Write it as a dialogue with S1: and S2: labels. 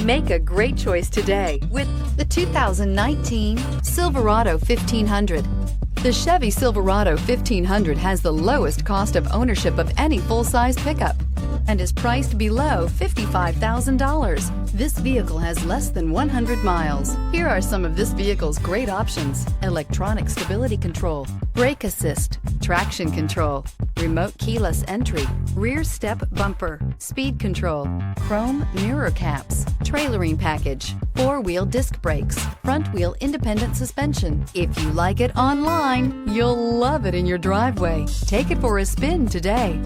S1: Make a great choice today with the 2019 Silverado 1500. The Chevy Silverado 1500 has the lowest cost of ownership of any full-size pickup and is priced below $55,000. This vehicle has less than 100 miles. Here are some of this vehicle's great options: electronic stability control, brake assist, traction control, remote keyless entry, rear step bumper, speed control, chrome mirror caps, trailering package, four-wheel disc brakes, front wheel independent suspension. If you like it online, you'll love it in your driveway. Take it for a spin today.